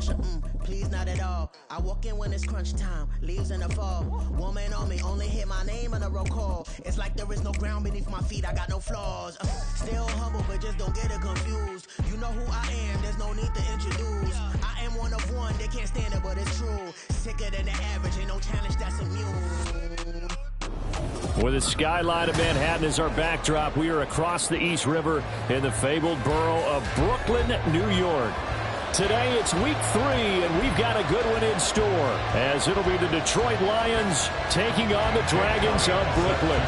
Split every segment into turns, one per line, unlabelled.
pressure, please not at all. I walk in when it's crunch time, leaves in the fall. Woman on me, only hit my name on a roll call. It's like there is no ground beneath my feet, I got no flaws. Still humble, but just don't get it confused. You know who I am, there's no need to introduce. I am one of one, they can't stand it, but it's true. Sicker than the average, ain't no challenge that's immune.
With the skyline of Manhattan as our backdrop, we are across the East River in the fabled borough of Brooklyn, New York. Today it's week 3, and we've got a good one in store, as it'll be the Detroit Lions taking on the Dragons of Brooklyn.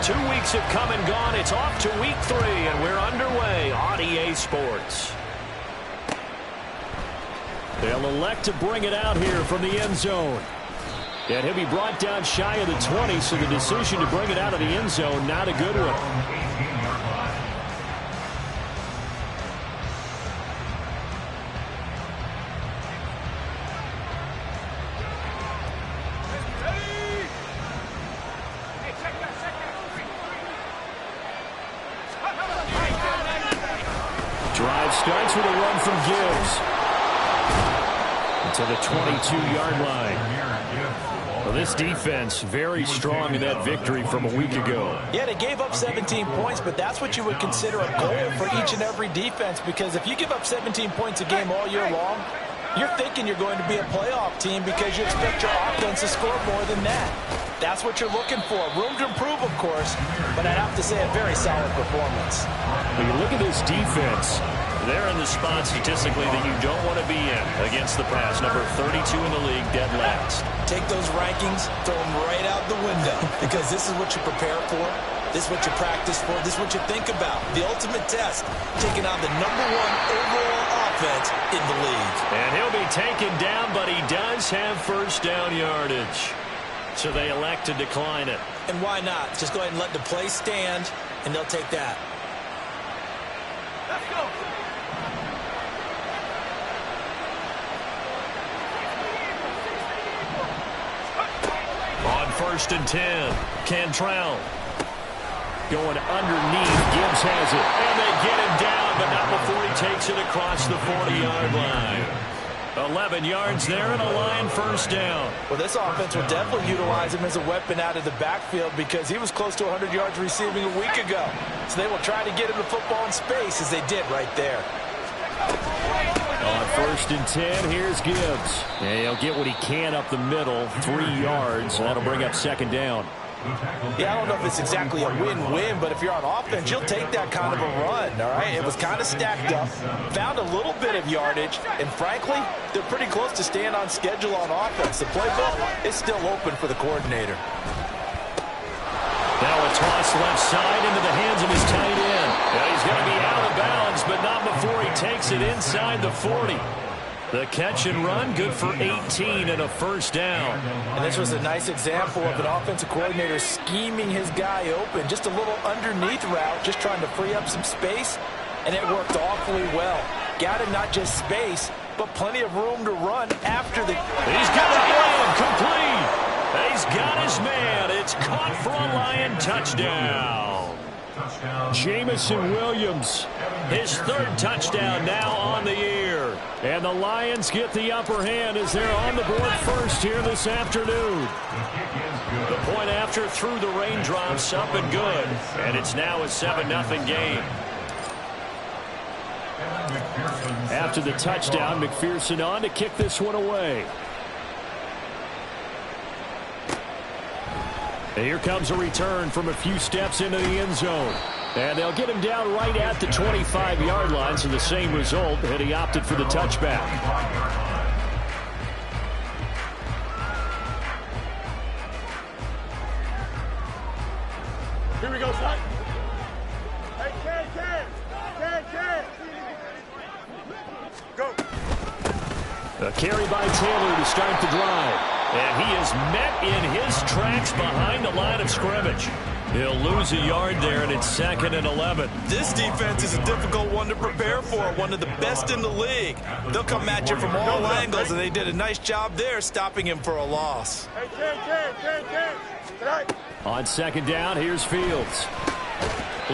Two weeks have come and gone. It's off to week 3, and we're underway on EA Sports. They'll elect to bring it out here from the end zone. And he'll be brought down shy of the 20, so the decision to bring it out of the end zone, not a good one. Drive starts with a run from Gibbs to the 22-yard line. Well, this defense very strong in that victory from a week ago.
Yeah, they gave up 17 points, but that's what you would consider a goal for each and every defense, because if you give up 17 points a game all year long, you're thinking you're going to be a playoff team because you expect your offense to score more than that. That's what you're looking for. Room to improve, of course, but I'd have to say a very solid performance.
When you look at this defense, they're in the spot statistically that you don't want to be in against the pass. Number 32 in the league, dead last.
Take those rankings, throw them right out the window, because this is what you prepare for. This is what you practice for. This is what you think about. The ultimate test, taking on the #1 overall offense in the league.
And he'll be taken down, but he does have first down yardage. So they elect to decline it.
And why not? Just go ahead and let the play stand, and they'll take that. Let's go.
On 1st and 10, Cantrell going underneath. Gibbs has it, and they get him down, but not before he takes it across the 40-yard line. 11 yards there and a Lion first down.
Well, this offense will definitely utilize him as a weapon out of the backfield because he was close to 100 yards receiving a week ago. So they will try to get him the football in space as they did right there.
On 1st and 10, here's Gibbs. And he'll get what he can up the middle, 3 yards, and that'll bring up 2nd down.
Yeah, I don't know if it's exactly a win-win, but if you're on offense, you'll take that kind of a run, all right? It was kind of stacked up, found a little bit of yardage, and frankly, they're pretty close to staying on schedule on offense. The playbook is still open for the coordinator.
Now a toss left side into the hands of his tight end. Now he's going to be out of bounds, but not before he takes it inside the 40. The catch and run, good for 18 and a first down.
And this was a nice example of an offensive coordinator scheming his guy open. Just a little underneath route, just trying to free up some space, and it worked awfully well. Got him not just space, but plenty of room to run after the...
He's got a man, complete. He's got his man. It's caught for a Lion touchdown. Jamison Williams, his 3rd touchdown now on the year. And the Lions get the upper hand as they're on the board first here this afternoon. The point after through the raindrops, up and good. And it's now a 7-0 game. After the touchdown, McPherson on to kick this one away. And here comes a return from a few steps into the end zone. And they'll get him down right at the 25-yard line, so the same result, and he opted for the touchback.
Here we go, son. Hey, Ken. Go.
A carry by Taylor to start the drive. And he is met in his tracks behind the line of scrimmage. He'll lose a yard there, and it's 2nd and 11.
This defense is a difficult one to prepare for, one of the best in the league. They'll come at you from all angles, and they did a nice job there stopping him for a loss.
Hey, Ken.
On 2nd down, here's Fields.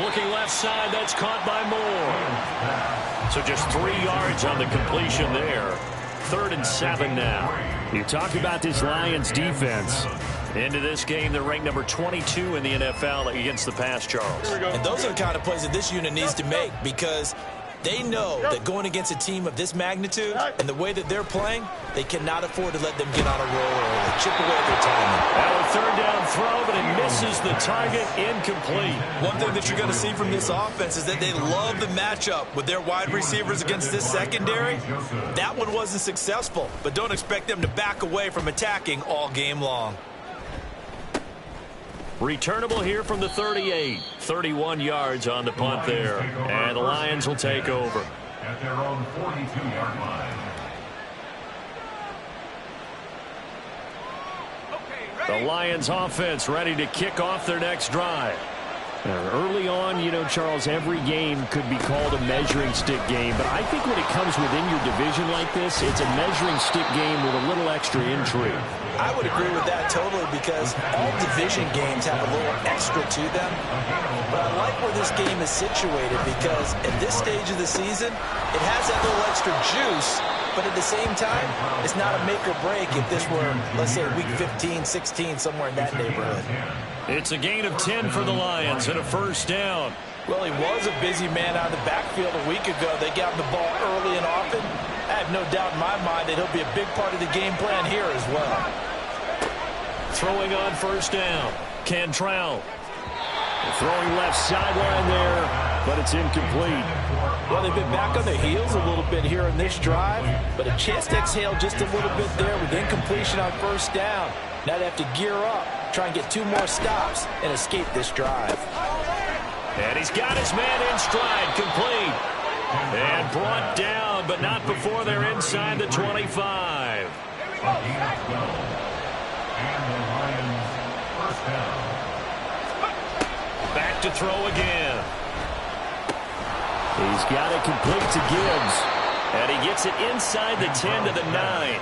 Looking left side, that's caught by Moore. So just 3 yards on the completion there. 3rd and 7 now. You talk about this Lions defense. Into this game, they're ranked number 22 in the NFL against the pass, Charles.
And those are the kind of plays that this unit needs to make, because they know that going against a team of this magnitude and the way that they're playing, they cannot afford to let them get on a roll or chip away at their timing.
Now a 3rd down throw, but it misses the target, incomplete.
One thing that you're going to see from this offense is that they love the matchup with their wide receivers against this secondary. That one wasn't successful, but don't expect them to back away from attacking all game long.
Returnable here from the 38. 31 yards on the punt there. And the Lions will take over.
At their own 42-yard line.
The Lions offense ready to kick off their next drive. Early on, you know, Charles, every game could be called a measuring stick game. But I think when it comes within your division like this, it's a measuring stick game with a little extra intrigue.
I would agree with that totally, because all division games have a little extra to them. But I like where this game is situated, because at this stage of the season, it has that little extra juice. But at the same time, it's not a make or break if this were, let's say, week 15, 16, somewhere in that neighborhood.
It's a gain of 10 for the Lions and a 1st down.
Well, he was a busy man out of the backfield a week ago. They got him the ball early and often. I have no doubt in my mind that he'll be a big part of the game plan here as well.
Throwing on 1st down. Cantrell. Throwing left sideline there, but it's incomplete.
Well, they've been back on their heels a little bit here in this drive, but a chance to exhale just a little bit there with incompletion on 1st down. Now they have to gear up, try and get 2 more stops, and escape this drive.
And he's got his man in stride, complete. And brought down, but not before they're inside the 25. Back to throw again. He's got it complete to Gibbs. And he gets it inside the 10 to the 9.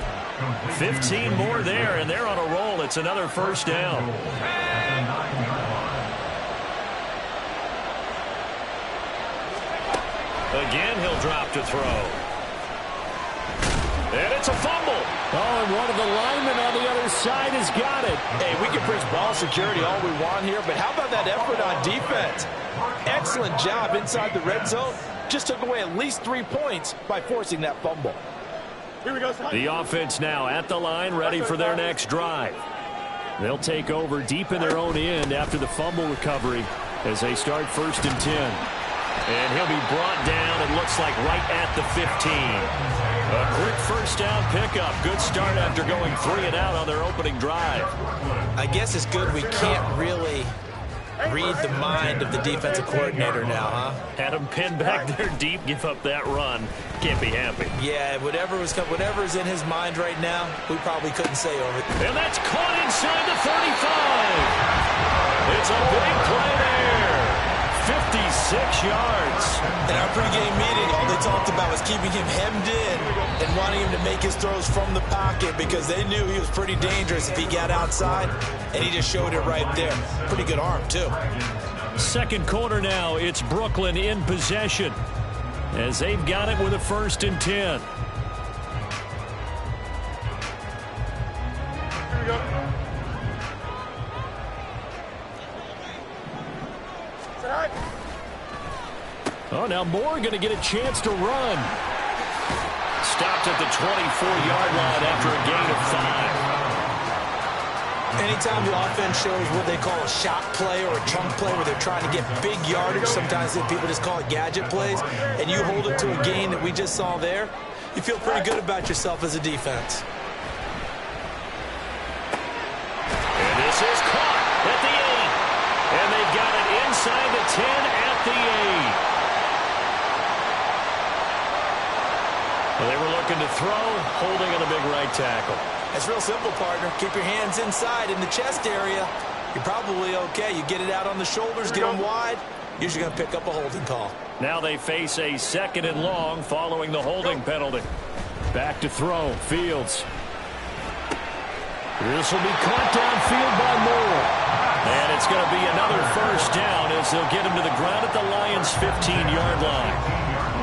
15 more there, and they're on a roll. It's another 1st down. Again, he'll drop to throw. And it's a fumble. Oh, and one of the linemen on the other side has got it.
Hey, we can preach ball security all we want here, but how about that effort on defense? Excellent job inside the red zone. Just took away at least 3 points by forcing that fumble.
The offense now at the line, ready for their next drive. They'll take over deep in their own end after the fumble recovery as they start 1st and 10. And he'll be brought down, it looks like, right at the 15. A quick 1st down pickup. Good start after going 3 and out on their opening drive.
I guess it's good we can't really read the mind of the defensive coordinator now, huh?
Had him pinned back there deep, give up that run. Can't be happy.
Yeah, whatever's in his mind right now, we probably couldn't say over it.
And that's caught inside the 35. It's a big play there. 56 yards.
In our pregame meeting, all they talked about was keeping him hemmed in and wanting him to make his throws from the pocket, because they knew he was pretty dangerous if he got outside, and he just showed it right there. Pretty good arm, too.
2nd quarter now. It's Brooklyn in possession as they've got it with a 1st and 10.
Here we go.
Oh, now Moore going to get a chance to run. Stopped at the 24-yard line after a gain of 5.
Anytime the offense shows what they call a shot play or a chunk play where they're trying to get big yardage, sometimes people just call it gadget plays, and you hold it to a gain that we just saw there, you feel pretty good about yourself as a defense.
And this is caught at the 8. And they've got it inside the 10 at the 8. Well, they were looking to throw, holding on a big right tackle.
It's real simple, partner. Keep your hands inside in the chest area. You're probably okay. You get it out on the shoulders, get them wide. Usually going to pick up a holding call.
Now they face a 2nd and long following the holding penalty. Back to throw. Fields. This will be caught downfield by Moore. And it's going to be another first down as they'll get him to the ground at the Lions' 15-yard line.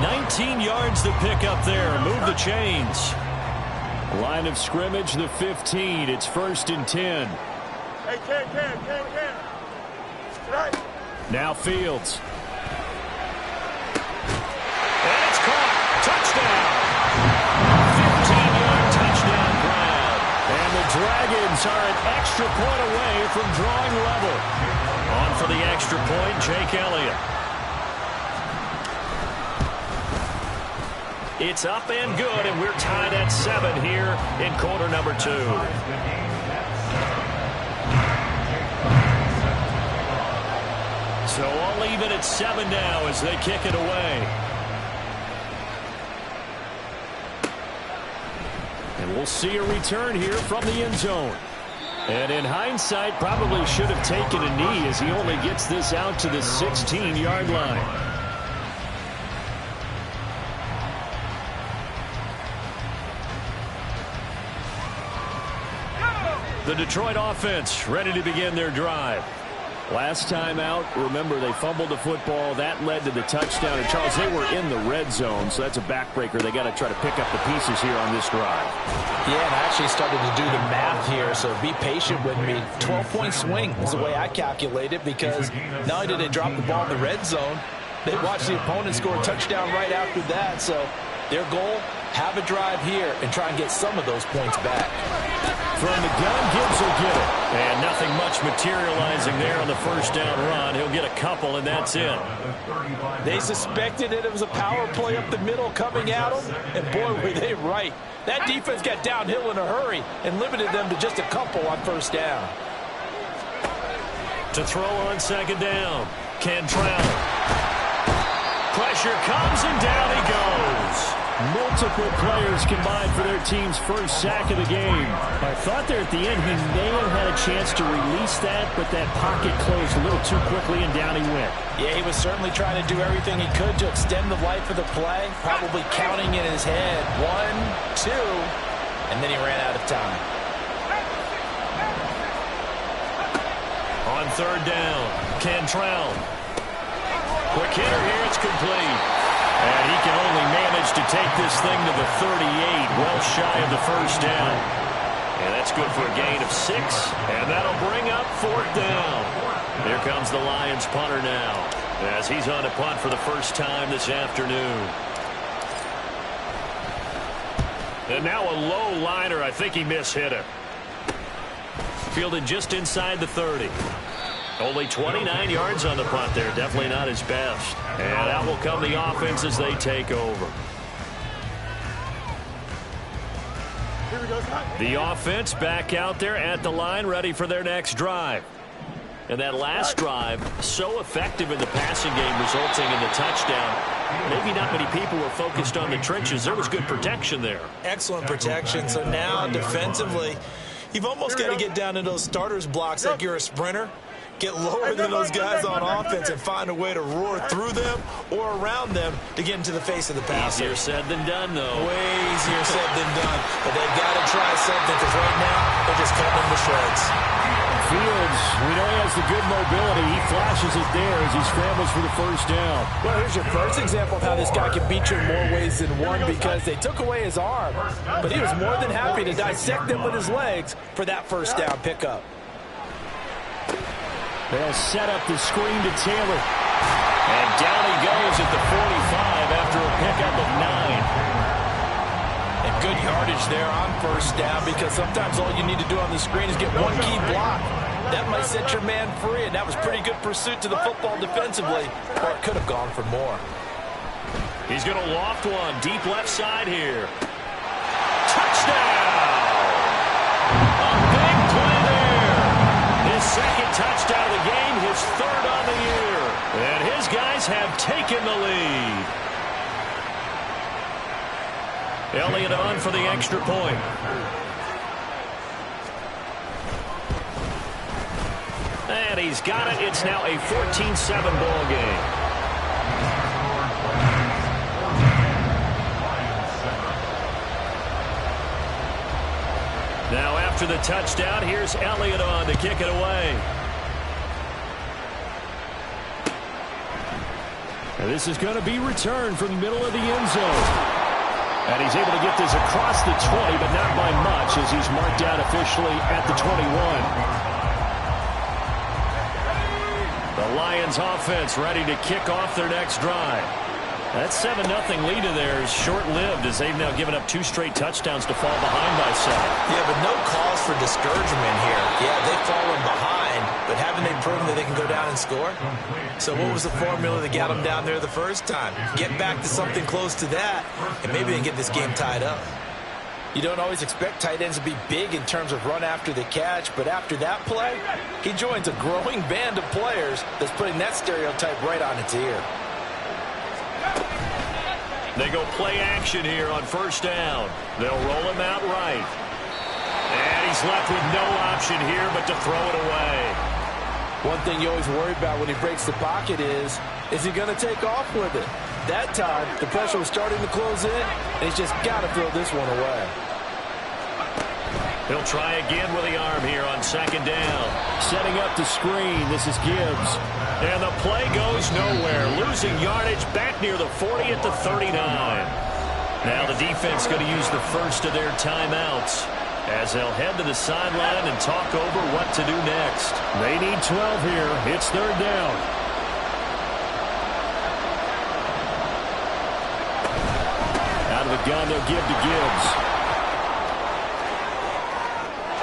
19 yards to pick up there. Move the chains. Line of scrimmage, the 15. It's 1st and 10.
Hey, Ken. Right.
Now Fields. And it's caught. Touchdown. 15-yard touchdown grab. And the Dragons are an extra point away from drawing level. On for the extra point, Jake Elliott. It's up and good, and we're tied at 7 here in quarter number 2. So all even at 7 now as they kick it away. And we'll see a return here from the end zone. And in hindsight, probably should have taken a knee as he only gets this out to the 16-yard line. The Detroit offense ready to begin their drive. Last time out, remember, they fumbled the football. That led to the touchdown. And, Charles, they were in the red zone, so that's a backbreaker. They got to try to pick up the pieces here on this drive.
Yeah, and I actually started to do the math here, so be patient with me. 12-point swing is the way I calculate it, because not only did they drop the ball in the red zone, they watched the opponent score a touchdown right after that. So their goal, have a drive here and try and get some of those points back.
From the gun, Gibbs will get it. And nothing much materializing there on the first down run. He'll get a couple, and that's it.
They suspected it was a power play up the middle coming at them, and boy, were they right. That defense got downhill in a hurry and limited them to just a couple on first down.
To throw on second down, Cantrell. Pressure comes, and down he goes. Multiple players combined for their team's first sack of the game. I thought there at the end he may have had a chance to release that, but that pocket closed a little too quickly, and down he went.
Yeah, he was certainly trying to do everything he could to extend the life of the play, probably counting in his head 1, 2, and then he ran out of time.
On third down, Cantrell. Quick hitter here, it's complete. And he can only manage to take this thing to the 38, well shy of the first down. And that's good for a gain of 6, and that'll bring up 4th down. Here comes the Lions punter now, as he's on to punt for the first time this afternoon. And now a low liner. I think he mishit it. Fielded just inside the 30. Only 29 yards on the punt there. Definitely not his best. And out will come the offense as they take over. The offense back out there at the line, ready for their next drive. And that last drive, so effective in the passing game, resulting in the touchdown. Maybe not many people were focused on the trenches. There was good protection there.
Excellent protection. So now defensively, you've almost got to get down to those starters blocks like you're a sprinter. Get lower than those guys on offense and find a way to roar through them or around them to get into the face of the passer.
Easier said than done, though.
Way easier said than done. But they've got to try something, because right now they're just cutting them to shreds.
Fields, we know he has the good mobility. He flashes it there as he scrambles for the first down.
Well, here's your first example of how this guy can beat you in more ways than one, because they took away his arm, but he was more than happy to dissect them with his legs for that first down pickup.
They'll set up the screen to Taylor. And down he goes at the 45 after a pickup of 9.
And good yardage there on first down, because sometimes all you need to do on the screen is get one key block. That might set your man free, and that was pretty good pursuit to the football defensively, or it could have gone for more.
He's going to loft one deep left side here. Touchdown! A big play there. His second touchdown of the game, his 3rd on the year. And his guys have taken the lead. Elliott on for the extra point. And he's got it. It's now a 14-7 ball game. Now after the touchdown, here's Elliott on to kick it away. And this is going to be returned from the middle of the end zone. And he's able to get this across the 20, but not by much as he's marked out officially at the 21. The Lions offense ready to kick off their next drive. That 7-0 lead of theirs short-lived as they've now given up 2 straight touchdowns to fall behind by 7.
Yeah, but no cause for discouragement here. Yeah, they've fallen behind, but haven't they proven that they can go down and score? So what was the formula that got them down there the first time? Get back to something close to that, and maybe they can get this game tied up. You don't always expect tight ends to be big in terms of run after the catch, but after that play, he joins a growing band of players that's putting that stereotype right on its ear.
They go play action here on first down. They'll roll him out right. And he's left with no option here but to throw it away.
One thing you always worry about when he breaks the pocket is he going to take off with it? That time, the pressure was starting to close in, and he's just got to throw this one away.
He'll try again with the arm here on second down. Setting up the screen, this is Gibbs. And the play goes nowhere. Losing yardage back near the 40 at the 39. Now the defense going to use the first of their timeouts as they'll head to the sideline and talk over what to do next. They need 12 here. It's third down. Out of the gun, they'll give to Gibbs.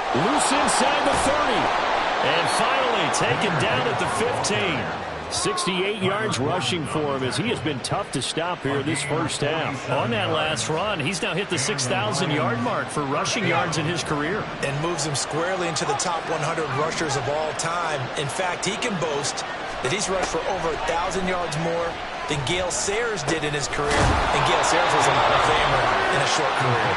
Loose inside the 30. And finally taken down at the 15. 68 yards rushing for him as he has been tough to stop here this first half. On that last run, he's now hit the 6,000-yard mark for rushing yards in his career.
And moves him squarely into the top 100 rushers of all time. In fact, he can boast that he's rushed for over 1,000 yards more than Gale Sayers did in his career. And Gale Sayers was a Hall of Famer in a short career.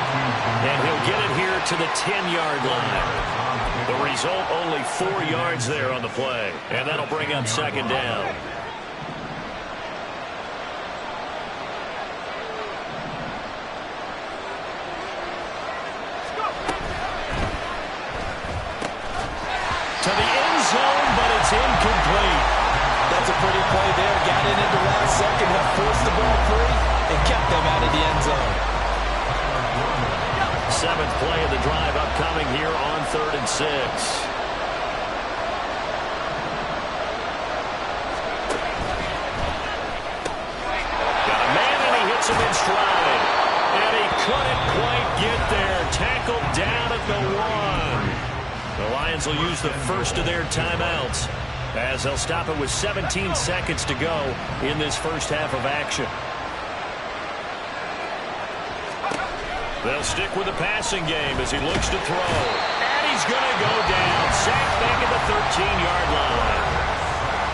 And he'll get it here to the 10-yard line. The result, only 4 yards there on the play. And that'll bring up second down. To the end zone, but it's incomplete.
That's a pretty play there. Got in at the last second, helped force the ball free, and kept them out of the end zone.
7th play of the drive upcoming here on 3rd and 6. Got a man and he hits him in stride. And he couldn't quite get there. Tackled down at the 1. The Lions will use the first of their timeouts as they'll stop it with 17 seconds to go in this first half of action. They'll stick with the passing game as he looks to throw. And he's going to go down. Sacked back at the 13-yard line.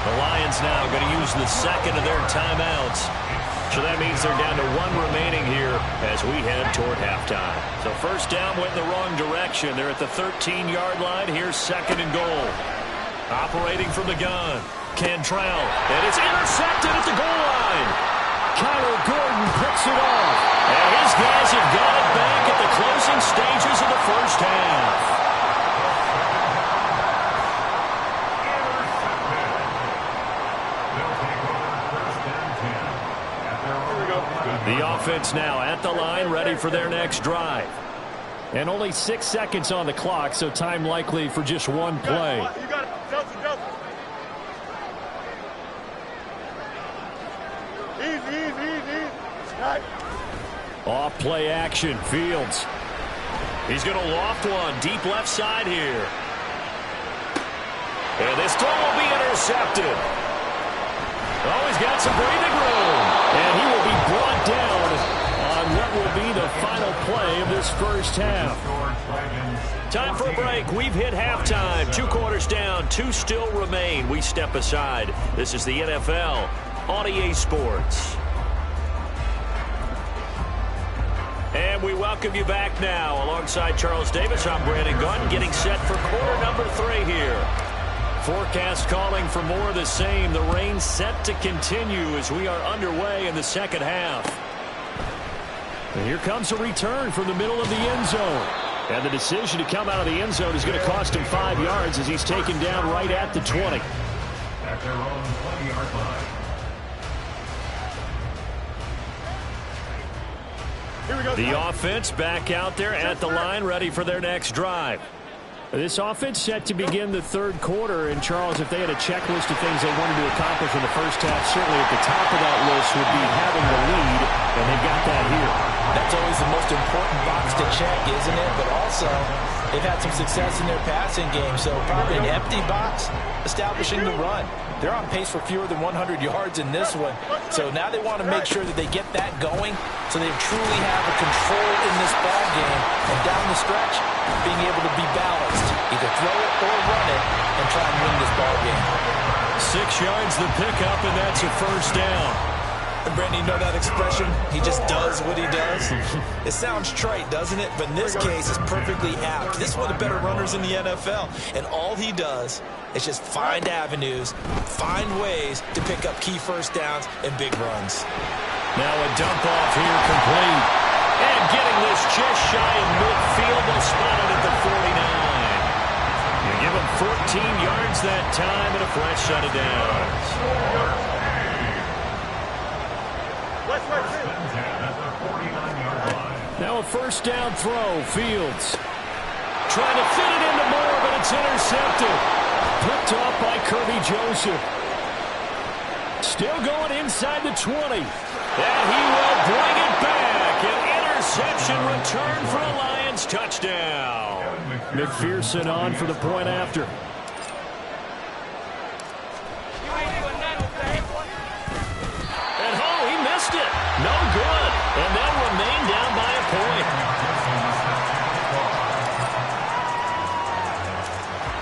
The Lions now going to use the second of their timeouts. So that means they're down to 1 remaining here as we head toward halftime. So first down went in the wrong direction. They're at the 13-yard line. Here's second and goal. Operating from the gun. Cantrell. And it's intercepted at the goal line. Kyler Gordon picks it off. And his guys have got it back at the closing stages of the first half. The offense now at the line, ready for their next drive. And only 6 seconds on the clock, so time likely for just one play.
You got it. Delta. Easy. Right.
Off play action, Fields. He's going to loft one deep left side here. And this throw will be intercepted. Oh, he's got some breathing room. And he will be brought down on what will be the final play of this first half. Time for a break. We've hit halftime. 2 quarters down, 2 still remain. We step aside. This is the NFL on EA Sports. And we welcome you back now. Alongside Charles Davis, I'm Brandon Gunn, getting set for quarter number 3 here. Forecast calling for more of the same. The rain set to continue as we are underway in the second half. And here comes a return from the middle of the end zone. And the decision to come out of the end zone is going to cost him 5 yards as he's taken down right at the 20.
At their own 20-yard line.
The offense back out there at the line, ready for their next drive. This offense set to begin the third quarter. And, Charles, if they had a checklist of things they wanted to accomplish in the first half, certainly at the top of that list would be having the lead, and they got that here.
That's always the most important box to check, isn't it? But also, they've had some success in their passing game, so probably an empty box establishing the run. They're on pace for fewer than 100 yards in this one. So now they want to make sure that they get that going so they truly have a control in this ball game. And down the stretch, being able to be balanced. Either throw it or run it and try and win this ball game.
6 yards the pickup, and that's a first down.
And Brandon, you know that expression? He just does what he does. It sounds trite, doesn't it? But in this case, it's perfectly apt. This is one of the better runners in the NFL. And all he does is just find avenues, find ways to pick up key first downs and big runs.
Now a dump off here complete. And getting this just shy of midfield. They'll spot it at the 49. You give them 14 yards that time and a fresh set of downs. Now a first down throw. Fields trying to fit it into Moore, but it's intercepted. Picked off by Kirby Joseph. Still going inside the 20. And he will bring it back. An interception return for a Lions touchdown. McPherson on for the point after. And he missed it. No good. And they'll remain down by a point.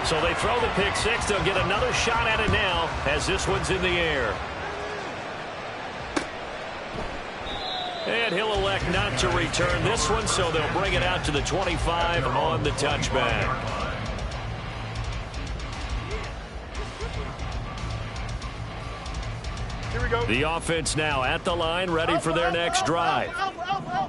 So they throw the pick six. They'll get another shot at it now as this one's in the air. And he'll elect not to return this one, so they'll bring it out to the 25 on the touchback. The offense now at the line, ready for their next drive.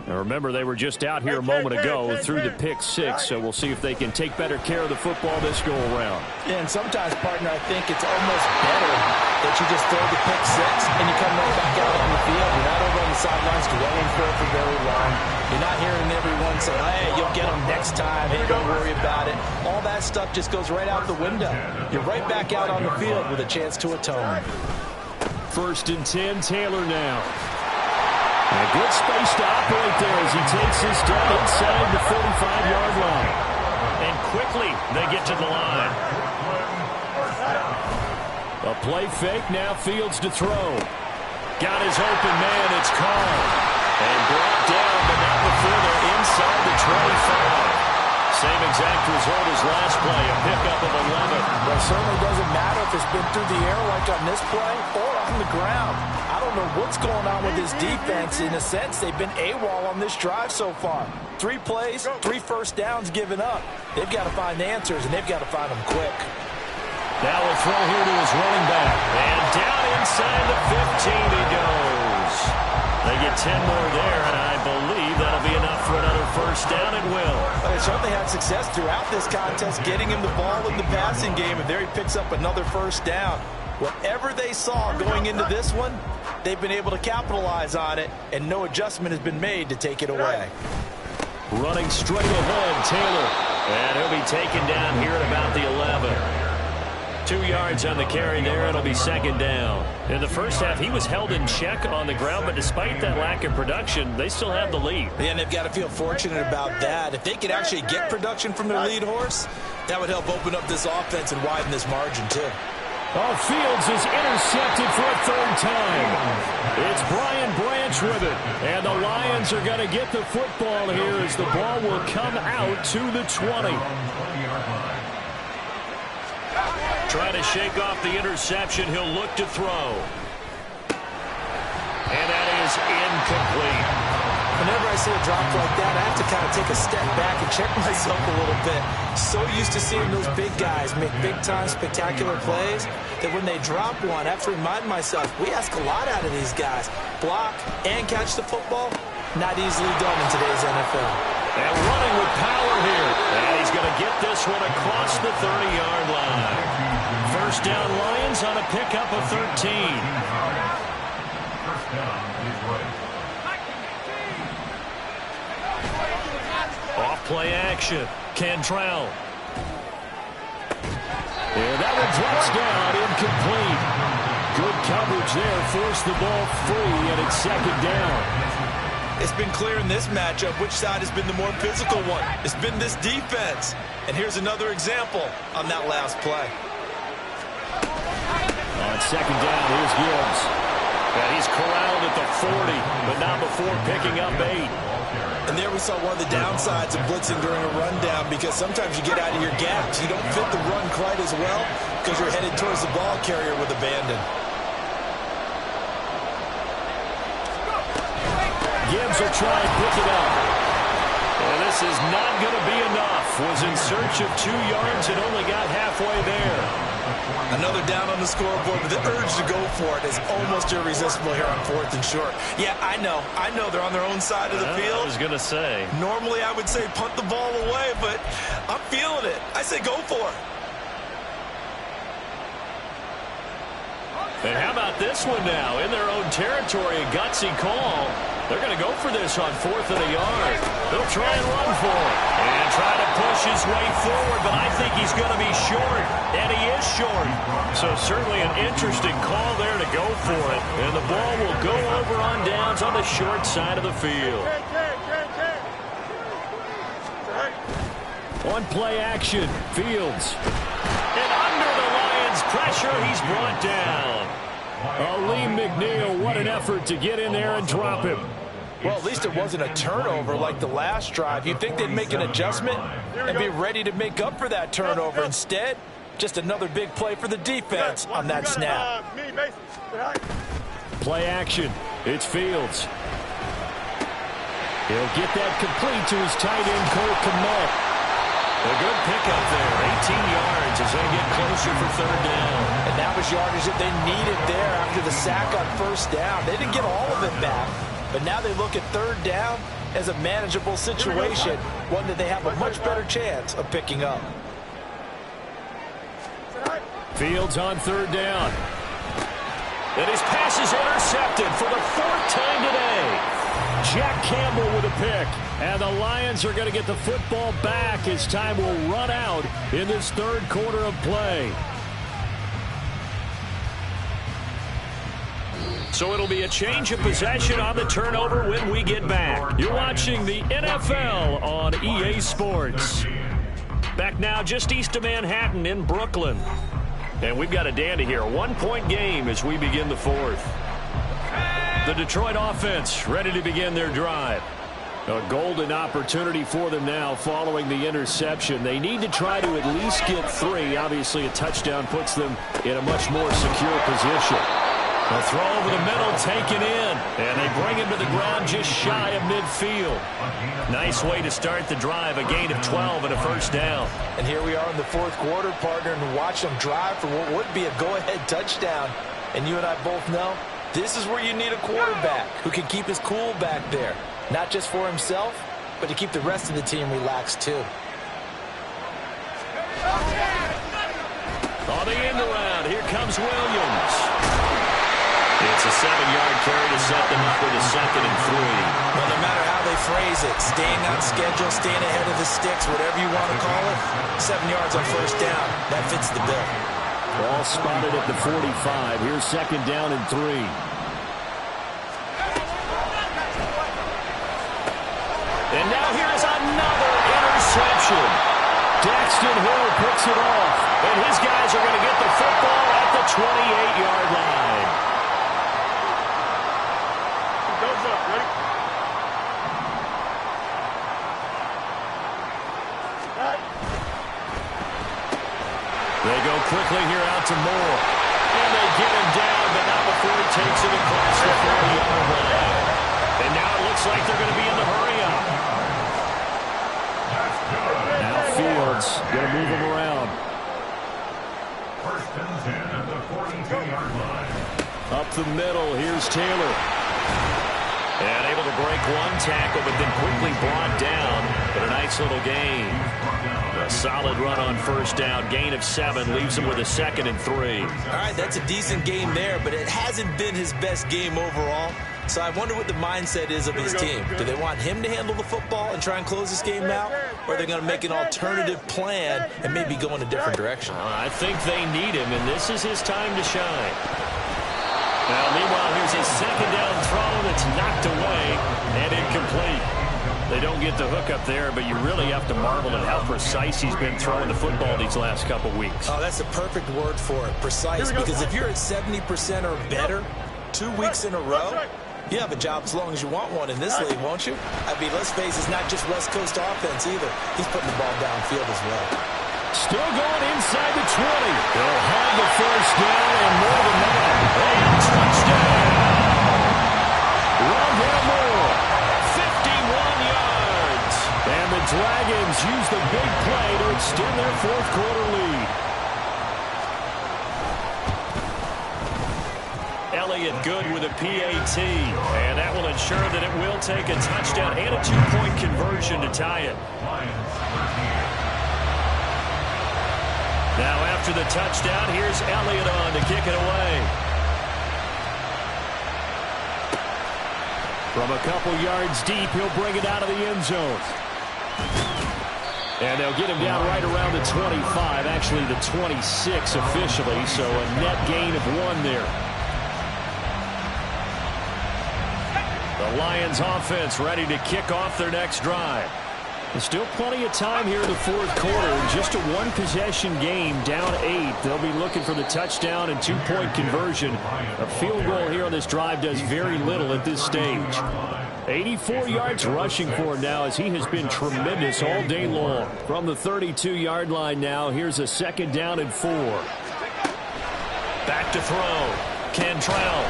Now remember, they were just out here a moment ago through the pick six, so we'll see if they can take better care of the football this go around.
Yeah, and sometimes, partner, I think it's almost better that you just throw the pick six and you come right back out on the field. You're not over on the sidelines dwelling for it for very long. You're not hearing everyone say, hey, you'll get them next time. Hey, don't worry about it. All that stuff just goes right out the window. You're right back out on the field with a chance to atone.
1st and 10, Taylor now. And a good space to operate there as he takes this down inside the 45-yard line. And quickly they get to the line. A play fake, now Fields to throw. Got his open man, it's called. And brought down, but not before they're inside the 25. Same exact result as last play, a pickup of 11.
Well, it certainly doesn't matter if it's been through the air like on this play or on the ground. I don't know what's going on with this defense. In a sense, they've been AWOL on this drive so far. 3 plays, 3 first downs given up. They've got to find answers, and they've got to find them quick.
Now a throw here to his running back. And down inside the 15 he goes. They get 10 more there, and I believe that'll be enough for another first down and will.
They certainly had success throughout this contest getting him the ball in the passing game, and there he picks up another first down. Whatever they saw going into this one, they've been able to capitalize on it, and no adjustment has been made to take it away.
Running straight ahead, Taylor. And he'll be taken down here at about the 11. 2 yards on the carry there. It'll be 2nd down. In the first half, he was held in check on the ground, but despite that lack of production, they still have the lead.
Yeah, and they've got to feel fortunate about that. If they could actually get production from their lead horse, that would help open up this offense and widen this margin, too.
Fields is intercepted for a 3rd time. It's Brian Branch with it. And the Lions are going to get the football here as the ball will come out to the 20. Trying to shake off the interception. He'll look to throw. And that is incomplete.
Whenever I see a drop like that, I have to kind of take a step back and check myself a little bit. So used to seeing those big guys make big-time spectacular plays that when they drop one, I have to remind myself, we ask a lot out of these guys. Block and catch the football, not easily done in today's NFL.
And running with power here. And he's going to get this one across the 30-yard line. First down Lions on a pickup of 13.
First down is right.
Play action. Cantrell. And that one drops down, incomplete. Good coverage there, forced the ball free, and it's second down.
It's been clear in this matchup which side has been the more physical one. It's been this defense. And here's another example on that last play.
On second down, here's Gibbs. And he's corralled at the 40, but not before picking up 8.
And there we saw one of the downsides of blitzing during a rundown, because sometimes you get out of your gaps. You don't fit the run quite as well because you're headed towards the ball carrier with abandon.
Gibbs will try and pick it up. And this is not going to be enough. Was in search of 2 yards and only got halfway there.
Another down on the scoreboard, but the urge to go for it is almost irresistible here on 4th and short. Yeah, I know they're on their own side of the field.
I was going to say.
Normally I would say punt the ball away, but I'm feeling it. I say go for it.
And how about this one now? In their own territory, a gutsy call. They're going to go for this on 4th and a yard. They'll try and run for it. And try to push his way forward, but I think he's going to be short. And he is short. So certainly an interesting call there to go for it. And the ball will go over on downs on the short side of the field. On play action, Fields. And under the Lions' pressure, he's brought down. Aleem McNeil, what an effort to get in there and drop him.
Well, at least it wasn't a turnover like the last drive. You'd think they'd make an adjustment and be ready to make up for that turnover. Instead, just another big play for the defense on that snap.
Play action. It's Fields. He'll get that complete to his tight end, Cole Kmet. A good pickup there, 18 yards as they get closer for 3rd down.
And that was yardage that they needed there after the sack on 1st down. They didn't get all of it back, but now they look at 3rd down as a manageable situation, one that they have a much better chance of picking up.
Fields on 3rd down. And his pass is intercepted for the 4th time today. Jack Campbell with a pick. And the Lions are going to get the football back as time will run out in this 3rd quarter of play. So it'll be a change of possession on the turnover when we get back. You're watching the NFL on EA Sports. Back now just east of Manhattan in Brooklyn. And we've got a dandy here. A 1-point game as we begin the 4th. The Detroit offense ready to begin their drive. A golden opportunity for them now following the interception. They need to try to at least get 3. Obviously, a touchdown puts them in a much more secure position. A throw over the middle, taken in. And they bring him to the ground just shy of midfield. Nice way to start the drive. A gain of 12 and a 1st down.
And here we are in the 4th quarter, partner, and watch them drive for what would be a go-ahead touchdown. And you and I both know this is where you need a quarterback who can keep his cool back there. Not just for himself, but to keep the rest of the team relaxed too.
On the end around, here comes Williams. It's a 7-yard carry to set them up with a 2nd and 3.
Well, no matter how they phrase it, staying on schedule, staying ahead of the sticks, whatever you want to call it, 7 yards on 1st down, that fits the bill.
Ball spotted at the 45. Here's 2nd down and 3. And now here's another interception. Daxton Hill picks it off. And his guys are going to get the football at the 28-yard line.
Goes up, ready?
They go quickly here out to Moore. And they get him down, but not before he takes it across the 40-yard line. And now it looks like they're going to be in the hurry-up. Now Fields going to move him around.
1st and 10 at the 42-yard line.
Up the middle, here's Taylor. And able to break one tackle, but then quickly brought down. But a nice little gain. A solid run on 1st down. Gain of 7 leaves him with a 2nd and 3.
All right, that's a decent game there, but it hasn't been his best game overall. So I wonder what the mindset is of his team. Do they want him to handle the football and try and close this game out? Or are they going to make an alternative plan and maybe go in a different direction?
I think they need him, and this is his time to shine. Now, meanwhile, here's a second down throw that's knocked away and incomplete. They don't get the hook up there, but you really have to marvel at how precise he's been throwing the football these last couple weeks.
Oh, that's the perfect word for it, precise, because if you're at 70% or better 2 weeks in a row, you have a job as long as you want one in this league, won't you? I mean, let's face it, it's not just West Coast offense either. He's putting the ball downfield as well.
Still going inside the 20. They'll have the first down and more than that. And touchdown! Rondale Moore, 51 yards. And the Dragons use the big play to extend their fourth quarter lead. Elliott good with a PAT, and that will ensure that it will take a touchdown and a 2-point conversion to tie it. Now after the touchdown, here's Elliott on to kick it away. From a couple yards deep, he'll bring it out of the end zone. And they'll get him down right around the 25, actually the 26 officially, so a net gain of 1 there. The Lions offense ready to kick off their next drive. There's still plenty of time here in the fourth quarter. Just a one-possession game, down 8. They'll be looking for the touchdown and 2-point conversion. A field goal here on this drive does very little at this stage. 84 yards rushing for him now as he has been tremendous all day long. From the 32-yard line now, here's a second down and 4. Back to throw. Cantrell.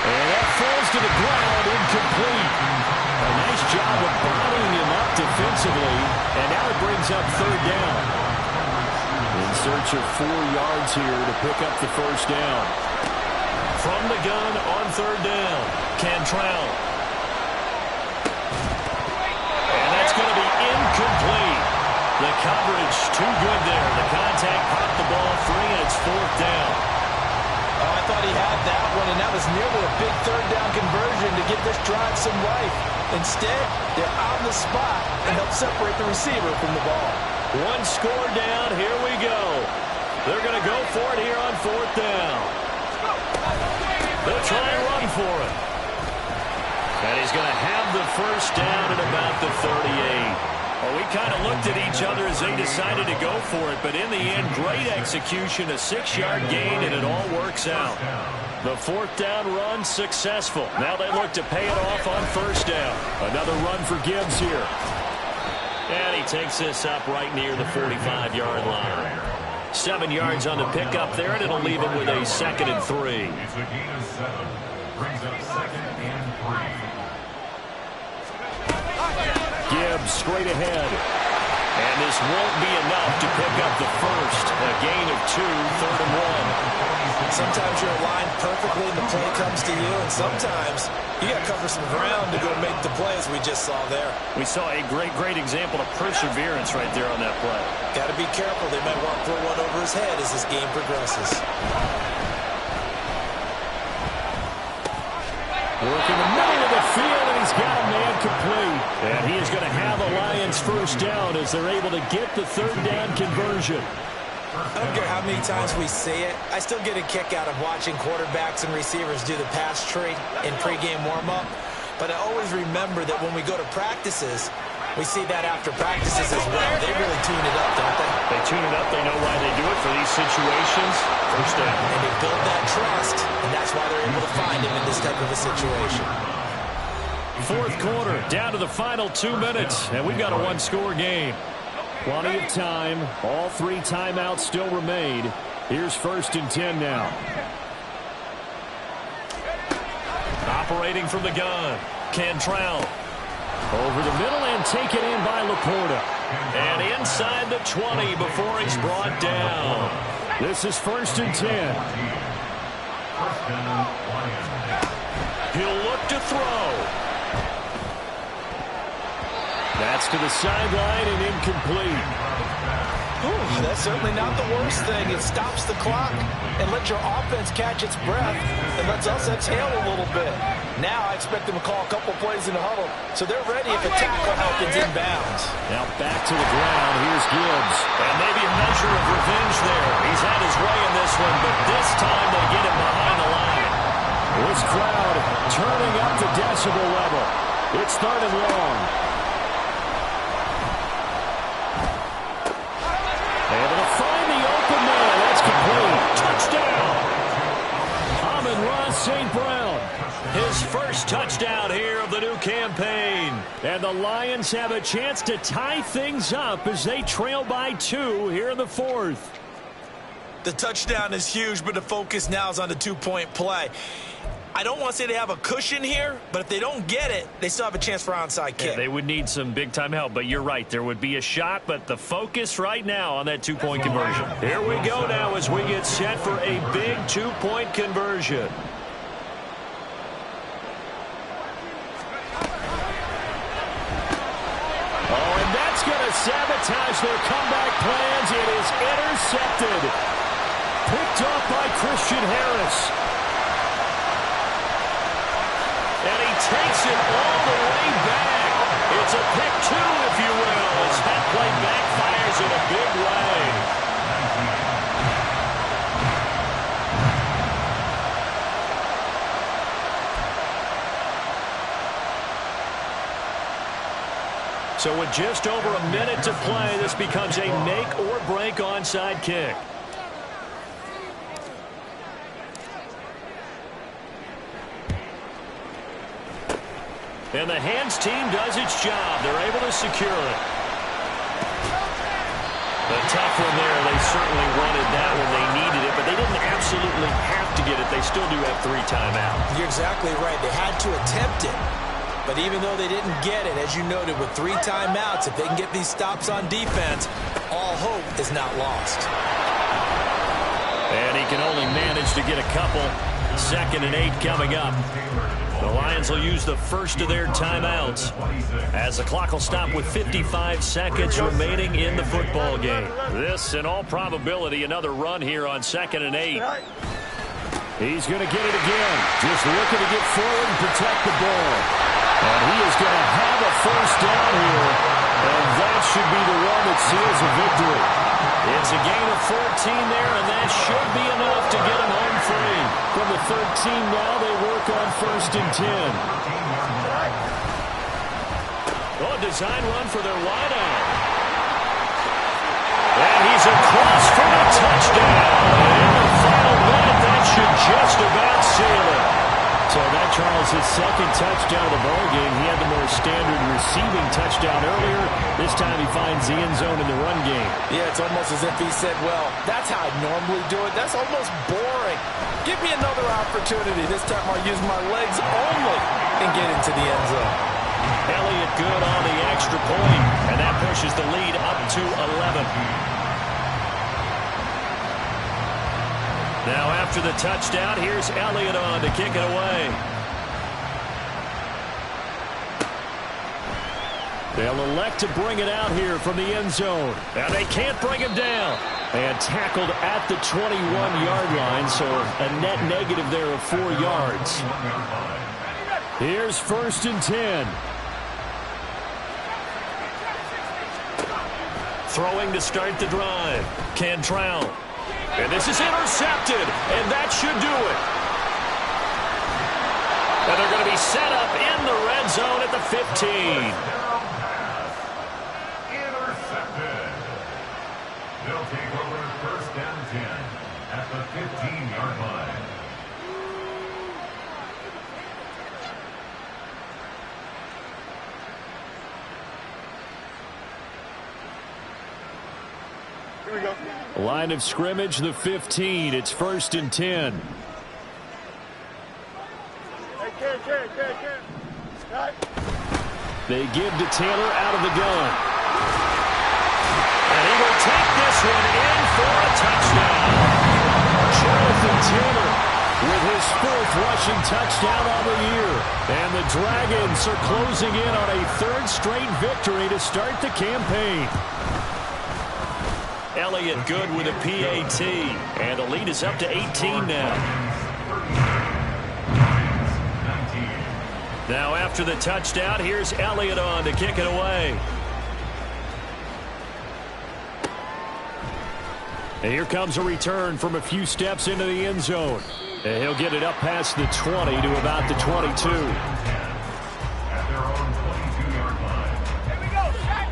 And that falls to the ground, incomplete. A nice job of bottling him up defensively, and now it brings up third down. In search of 4 yards here to pick up the first down. From the gun on third down, Cantrell. And that's going to be incomplete. The coverage too good there. The contact popped the ball free, and it's fourth down.
Oh, I thought he had that one, and that was nearly a big third down conversion to give this drive some life. Instead, they're on the spot and help separate the receiver from the ball.
One score down. Here we go. They're going to go for it here on fourth down. They'll try and run for it. And he's going to have the first down at about the 38. Well, we kind of looked at each other as they decided to go for it, but in the end, great execution, a 6-yard gain, and it all works out. The fourth down run successful. Now they look to pay it off on first down. Another run for Gibbs here. And he takes this up right near the 45-yard line. 7 yards on the pickup there, and it'll leave him with a 2nd and 3.
It's a gain of 7. Brings up 2nd and 3.
Gibbs straight ahead. And this won't be enough to pick up the first. A gain of 2, 3rd and 1.
Sometimes you're aligned perfectly and the play comes to you, and sometimes you got to cover some ground to go make the play, as we just saw there.
We saw a great example of perseverance right there on that play.
Got to be careful. They might want to throw one over his head as this game progresses.
Working the middle of the field, and he's got a man complete. And he is going to have a Lions first down as they're able to get the third down conversion.
I don't care how many times we see it. I still get a kick out of watching quarterbacks and receivers do the pass tree in pregame warm-up. But I always remember that when we go to practices, we see that after practices as well. They really tune it up, don't they?
They tune it up. They know why they do it for these situations. First down.
And they build that trust, and that's why they're able to find him in this type of a situation.
Fourth quarter, down to the final 2 minutes, and we've got a one-score game. Plenty of time. All 3 timeouts still remain. Here's 1st and 10 now. Operating from the gun, Cantrell. Over the middle and taken in by Laporta. And inside the 20 before he's brought down. This is 1st and 10. He'll look to throw. That's to the sideline and incomplete.
Ooh, that's certainly not the worst thing. It stops the clock and lets your offense catch its breath and lets us exhale a little bit. Now I expect them to call a couple plays in the huddle, so they're ready if a tackle happens inbounds.
Now back to the ground. Here's Gibbs. And maybe a measure of revenge there. He's had his way in this one, but this time they get him behind the line. This crowd turning up the decibel level. It's 3rd and long. Able to find the open man. That's complete. Touchdown. Amon-Ra St. Brown. His first touchdown here of the new campaign. And the Lions have a chance to tie things up as they trail by 2 here in the 4th.
The touchdown is huge, but the focus now is on the 2-point play. I don't want to say they have a cushion here, but if they don't get it, they still have a chance for onside kick.
Yeah, they would need some big-time help, but you're right. There would be a shot, but the focus right now on that 2-point conversion. Here we go now as we get set for a big 2-point conversion. Oh, and that's going to sabotage their comeback plans. It is intercepted. Picked off by Christian Harris. And he takes it all the way back. It's a pick 2, if you will, as that play backfires in a big way. So with just over a minute to play, this becomes a make-or-break onside kick. And the hands team does its job. They're able to secure it. A tough one there. They certainly wanted that one. They needed it, but they didn't absolutely have to get it. They still do have 3 timeouts.
You're exactly right. They had to attempt it. But even though they didn't get it, as you noted, with 3 timeouts, if they can get these stops on defense, all hope is not lost.
And he can only manage to get a couple. 2nd and 8 coming up. The Lions will use the first of their timeouts as the clock will stop with 55 seconds remaining in the football game. This, in all probability, another run here on 2nd and 8. He's going to get it again. Just looking to get forward and protect the ball. And he is going to have a first down here. And that should be the one that seals a victory. It's a gain of 14 there, and that should be enough to get him home free. From the 13 now, they work on 1st and 10. Oh, design run for their wideout. And he's across for a touchdown. In the final minute, that should just about seal it. So that, Charles, his 2nd touchdown of the ballgame. He had the more standard receiving touchdown earlier. This time he finds the end zone in the run game.
Yeah, it's almost as if he said, well, that's how I normally do it. That's almost boring. Give me another opportunity. This time I'll use my legs only and get into the end zone.
Elliott good on the extra point, and that pushes the lead up to 11. Now after the touchdown, here's Elliott on to kick it away. They'll elect to bring it out here from the end zone. And they can't bring him down. And tackled at the 21-yard line, so a net negative there of 4 yards. Here's 1st and 10. Throwing to start the drive. Cantrell. And this is intercepted, and that should do it. And they're going to be set up in the red zone at the 15.
Intercepted. They'll take over 1st and 10 at the 15-yard line.
Here we go.
Line of scrimmage, the 15. It's 1st and 10.
Hey, Ken. Right.
They give to Taylor out of the gun. And he will take this one in for a touchdown. Jonathan Taylor with his 4th rushing touchdown on the year. And the Dragons are closing in on a 3rd straight victory to start the campaign. Elliott good with a PAT. And the lead is up to 18 now. Now after the touchdown, here's Elliott on to kick it away. And here comes a return from a few steps into the end zone. And he'll get it up past the 20 to about the 22.
At their own 22-yard line.
Here we go, shot!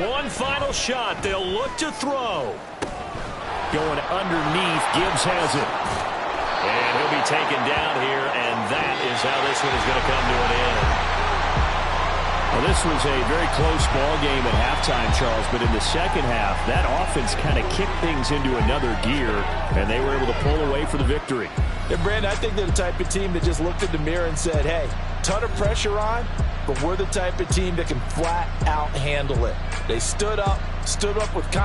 One final shot. They'll look to throw. Going underneath. Gibbs has it. And he'll be taken down here, and that is how this one is going to come to an end. Well, this was a very close ball game at halftime, Charles, but in the second half, that offense kind of kicked things into another gear, and they were able to pull away for the victory.
And, Brandon, I think they're the type of team that just looked in the mirror and said, hey, ton of pressure on, but we're the type of team that can flat out handle it. They stood up with confidence.